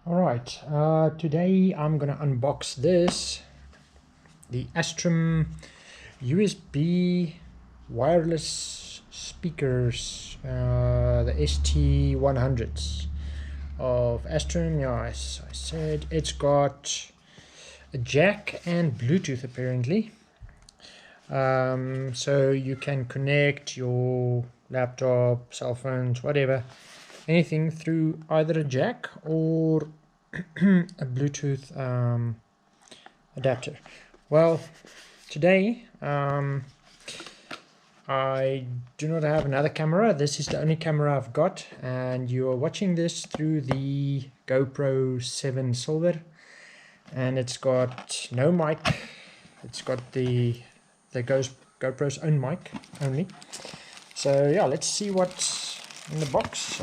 Alright, today I'm gonna unbox the Astrum USB wireless speakers, the ST100s of Astrum. Yeah, as I said, it's got a jack and Bluetooth apparently. So you can connect your laptop, cell phones, whatever, anything through either a jack or a Bluetooth adapter. Well, today I do not have another camera. This is the only camera I've got, and you are watching this through the GoPro 7 Silver, and it's got no mic. It's got the GoPro's own mic only. So yeah, let's see what's in the box.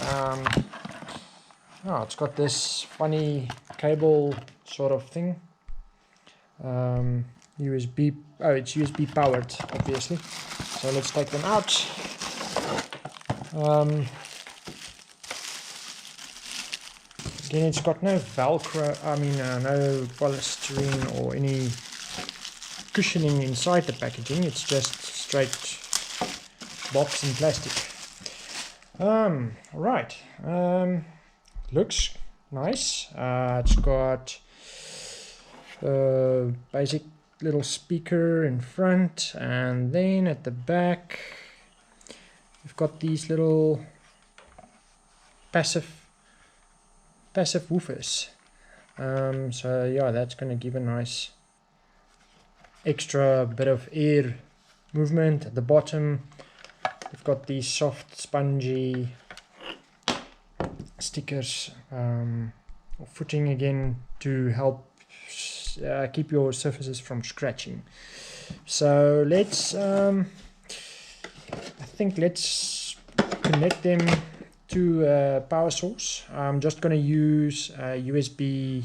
It's got this funny cable sort of thing. USB. Oh, it's USB powered, obviously. So let's take them out. Again, it's got no Velcro. No polystyrene or any cushioning inside the packaging. It's just straight box and plastic. Right. Looks nice. It's got a basic little speaker in front, and then at the back we've got these little passive woofers. So yeah, that's going to give a nice extra bit of air movement. At the bottom we've got these soft spongy stickers or footing again to help keep your surfaces from scratching. So let's let's connect them to a power source. I'm just going to use a USB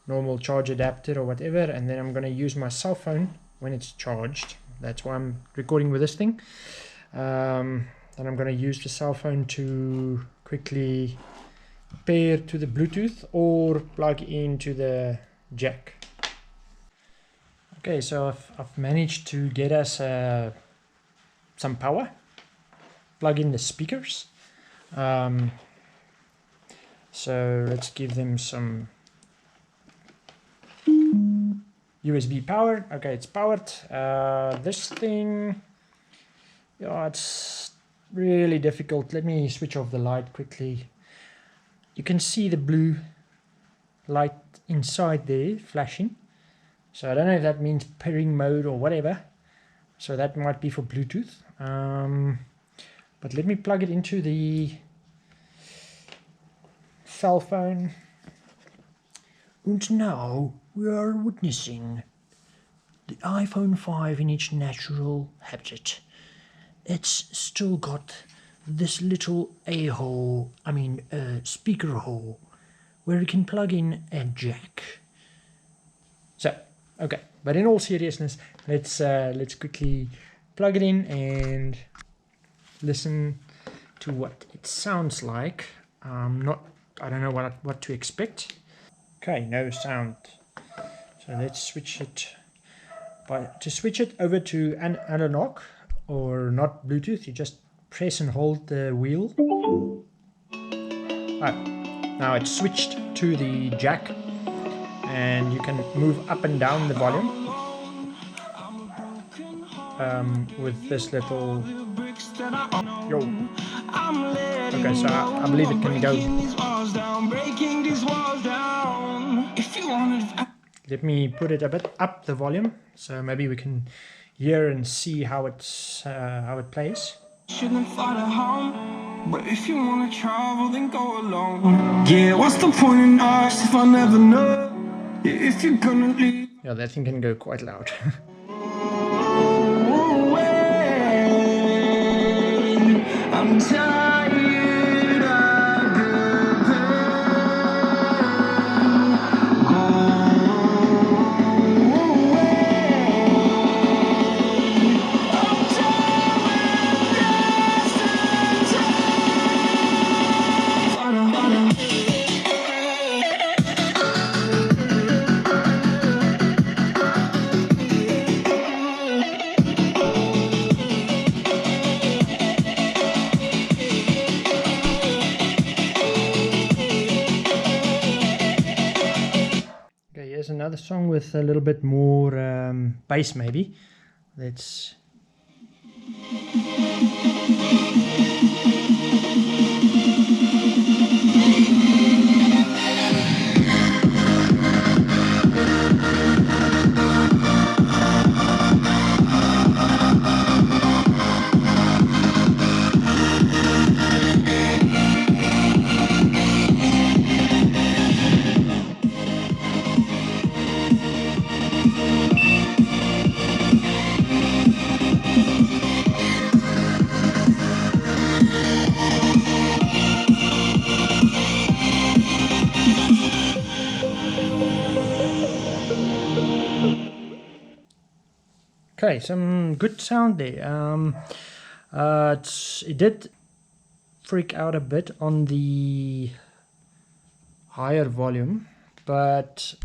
normal charge adapter or whatever, and then I'm going to use my cell phone when it's charged. That's why I'm recording with this thing. Then I'm going to use the cell phone to quickly pair to the Bluetooth or plug into the jack. Okay, so I've managed to get us some power. Plug in the speakers. So let's give them some USB power. Okay, it's powered. This thing, yeah, it's really difficult. Let me switch off the light quickly. You can see the blue light inside there flashing. So I don't know if that means pairing mode or whatever. So that might be for Bluetooth. But let me plug it into the cell phone. And now we are witnessing the iPhone 5 in its natural habitat. It's still got this little speaker hole where you can plug in a jack. So, okay, but in all seriousness, let's quickly plug it in and listen to what it sounds like. I don't know what to expect. Okay, no sound. So let's switch it. To switch it over to an analog or not Bluetooth, you just press and hold the wheel. Now it's switched to the jack, and you can move up and down the volume with this little Okay, so I believe it can go. Let me put it a bit up the volume, so maybe we can hear and see how it plays. Shouldn't fly to home, but if you wanna travel, then go alone. Yeah, what's the point in us if I never know if you're gonna leave? Yeah, that thing can go quite loud. I'm tired of the pain. Go away. another song with a little bit more bass maybe. Let's... Okay, some good sound there. It did freak out a bit on the higher volume, but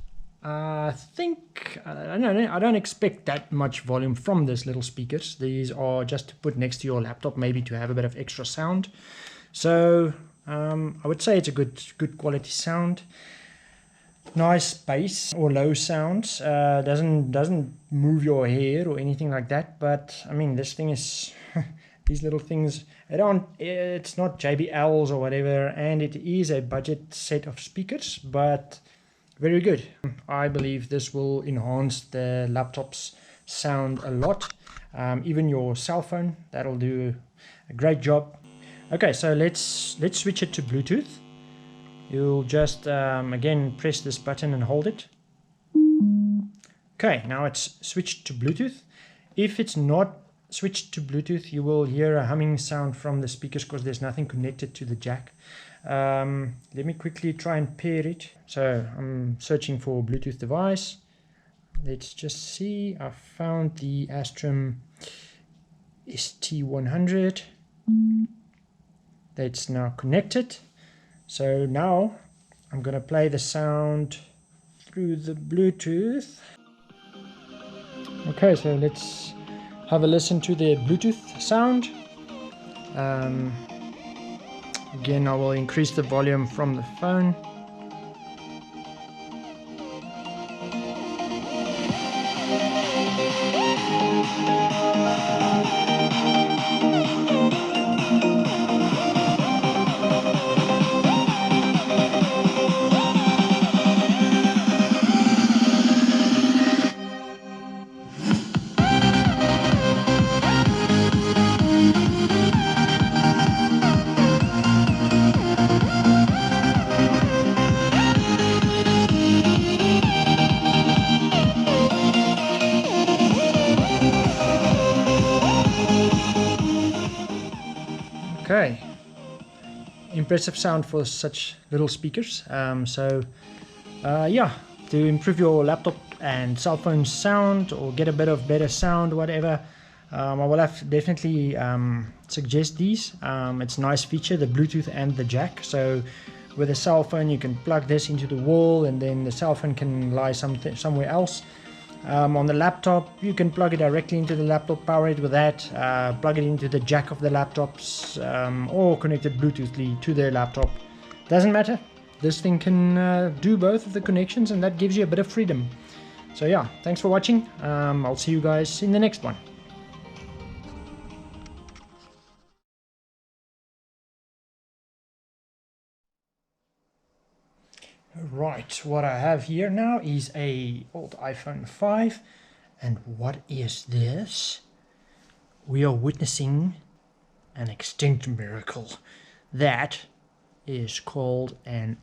I think I don't expect that much volume from these little speakers. These are just to put next to your laptop, maybe to have a bit of extra sound. So I would say it's a good quality sound. Nice bass or low sounds, doesn't move your hair or anything like that. But I mean, this thing is these little things, it's not JBLs or whatever, and it is a budget set of speakers, but very good. I believe this will enhance the laptop's sound a lot. Even your cell phone, that'll do a great job. Okay, so let's switch it to Bluetooth. You'll just again press this button and hold it. Okay, now it's switched to Bluetooth. If it's not switched to Bluetooth, you will hear a humming sound from the speakers because there's nothing connected to the jack. Let me quickly try and pair it. So I'm searching for Bluetooth device. Let's just see. I found the Astrum ST100. That's now connected. So now I'm going to play the sound through the Bluetooth. Okay, so let's have a listen to the Bluetooth sound. Again, I will increase the volume from the phone. Okay, impressive sound for such little speakers. Yeah, to improve your laptop and cell phone sound or get a bit of better sound, whatever, I will definitely suggest these. It's a nice feature, the Bluetooth and the jack. So with a cell phone you can plug this into the wall and then the cell phone can lie somewhere else. On the laptop you can plug it directly into the laptop, power it with that, plug it into the jack of the laptops, or connect it Bluetoothly to their laptop. Doesn't matter, this thing can do both of the connections, and that gives you a bit of freedom. So yeah, thanks for watching. I'll see you guys in the next one. Right, what I have here now is a old iPhone 5, and what is this? We are witnessing an extinct miracle. That is called an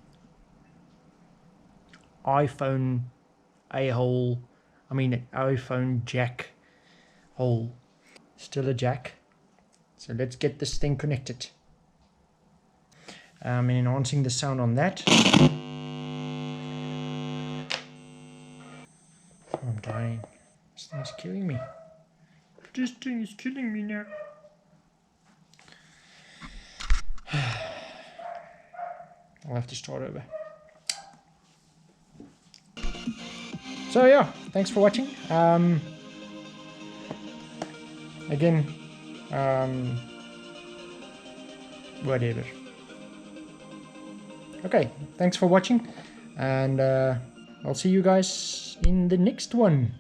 iPhone iPhone jack hole. Still a jack. So let's get this thing connected. Enhancing the sound on that. I'm dying. This thing's killing me. This thing is killing me now. I'll have to start over. So yeah, thanks for watching. Again, whatever. Okay, thanks for watching, and I'll see you guys in the next one.